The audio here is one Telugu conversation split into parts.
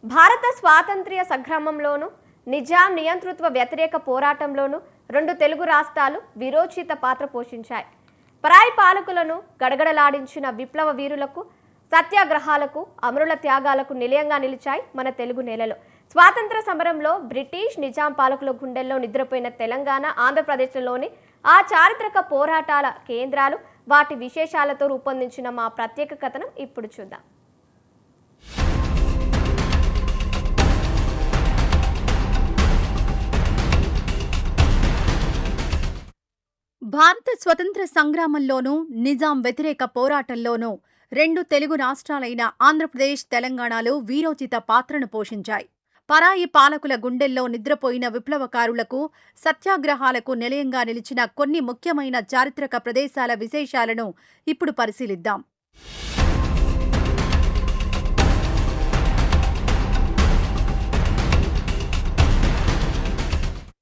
భారత స్వాతంత్ర్య సంగ్రామంలోనూ నిజాం నియంతృత్వ వ్యతిరేక పోరాటంలోనూ రెండు తెలుగు రాష్ట్రాలు వీరోచిత పాత్ర పోషించాయి. పరాయి పాలకులను గడగడలాడించిన విప్లవ వీరులకు, సత్యాగ్రహాలకు, అమరుల త్యాగాలకు నిలయంగా నిలిచాయి మన తెలుగు నేలలు. స్వాతంత్ర సమరంలో బ్రిటిష్ నిజాం పాలకుల గుండెల్లో నిద్రపోయిన తెలంగాణ, ఆంధ్రప్రదేశ్లోని ఆ చారిత్రక పోరాటాల కేంద్రాలు, వాటి విశేషాలతో రూపొందించిన మా ప్రత్యేక కథనం ఇప్పుడు చూద్దాం. భారత స్వతంత్ర సంగ్రామంలోనూ, నిజాం వ్యతిరేక పోరాటంలోనూ రెండు తెలుగు రాష్ట్రాలైన ఆంధ్రప్రదేశ్, తెలంగాణలో వీరోచిత పాత్రను పోషించాయి. పరాయి పాలకుల గుండెల్లో నిద్రపోయిన విప్లవకారులకు, సత్యాగ్రహాలకు నిలయంగా నిలిచిన కొన్ని ముఖ్యమైన చారిత్రక ప్రదేశాల విశేషాలను ఇప్పుడు పరిశీలిద్దాం.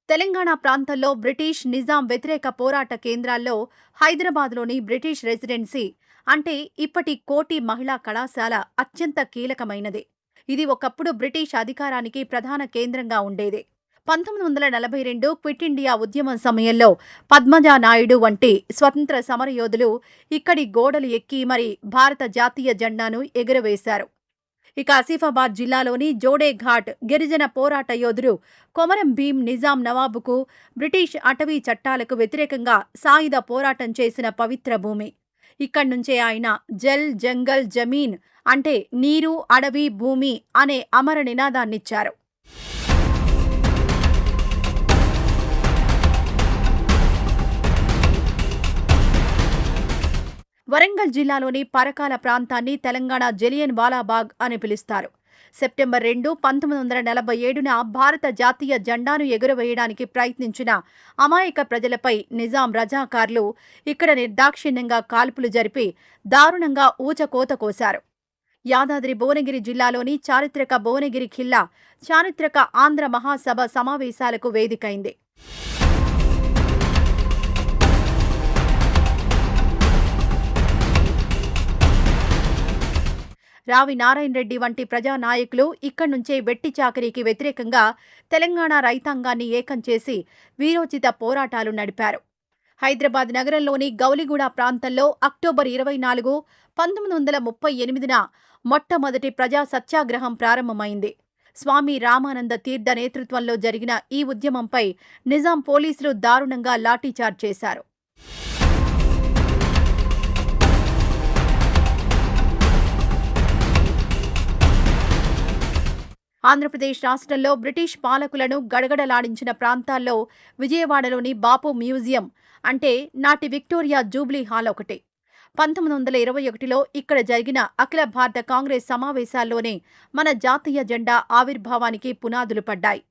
తెలంగాణ ప్రాంతంలో బ్రిటిష్, నిజాం వ్యతిరేక పోరాట కేంద్రాల్లో హైదరాబాద్లోని బ్రిటిష్ రెసిడెన్సీ అంటే ఇప్పటి కోటి మహిళా కళాశాల అత్యంత కీలకమైనది. ఇది ఒకప్పుడు బ్రిటిష్ అధికారానికి ప్రధాన కేంద్రంగా ఉండేది. 1942 క్విట్ ఇండియా ఉద్యమం సమయంలో పద్మజా నాయుడు వంటి స్వతంత్ర సమరయోధులు ఇక్కడి గోడలు ఎక్కి మరి భారత జాతీయ జెండాను ఎగురవేశారు. ఇక ఆసిఫాబాద్ జిల్లాలోని జోడేఘాట్ గిరిజన పోరాట యోధుడు కొమరం భీం నిజాం నవాబుకు బ్రిటిష్ అటవీ చట్టాలకు వ్యతిరేకంగా సాయుధ పోరాటం చేసిన పవిత్ర భూమి. ఇక్కడ్నుంచే ఆయన జల్ జంగల్ జమీన్ అంటే నీరు, అడవి, భూమి అనే అమర నినాదాన్నిచ్చారు. వరంగల్ జిల్లాలోని పరకాల ప్రాంతాన్ని తెలంగాణ జలియన్ వాలాబాగ్ అని పిలుస్తారు. సెప్టెంబర్ 2, 1947న భారత జాతీయ జెండాను ఎగురవేయడానికి ప్రయత్నించిన అమాయక ప్రజలపై నిజాం రజాకార్లు ఇక్కడ నిర్దాక్షిణ్యంగా కాల్పులు జరిపి దారుణంగా ఊచకోత కోశారు. యాదాద్రి భువనగిరి జిల్లాలోని చారిత్రక భువనగిరి ఖిల్లా చారిత్రక ఆంధ్ర మహాసభ సమావేశాలకు వేదికైంది. రావి నారాయణ రెడ్డి వంటి ప్రజానాయకులు ఇక్కడ్నుంచే వెట్టి చాకరీకి వ్యతిరేకంగా తెలంగాణ రైతాంగాన్ని ఏకం చేసి వీరోచిత పోరాటాలు నడిపారు. హైదరాబాద్ నగరంలోని గౌలిగూడ ప్రాంతంలో అక్టోబర్ 24, 1938న మొట్టమొదటి ప్రజా సత్యాగ్రహం ప్రారంభమైంది. స్వామి రామానంద తీర్థ నేతృత్వంలో జరిగిన ఈ ఉద్యమంపై నిజాం పోలీసులు దారుణంగా లాఠీచార్జ్ చేశారు. ఆంధ్రప్రదేశ్ రాష్ట్రంలో బ్రిటిష్ పాలకులను గడగడలాడించిన ప్రాంతాల్లో విజయవాడలోని బాపు మ్యూజియం అంటే నాటి విక్టోరియా జూబ్లీ హాల్ ఒకటి. 1921లో ఇక్కడ జరిగిన అఖిల భారత కాంగ్రెస్ సమావేశాల్లోనే మన జాతీయ జెండా ఆవిర్భావానికి పునాదులు పడ్డాయి.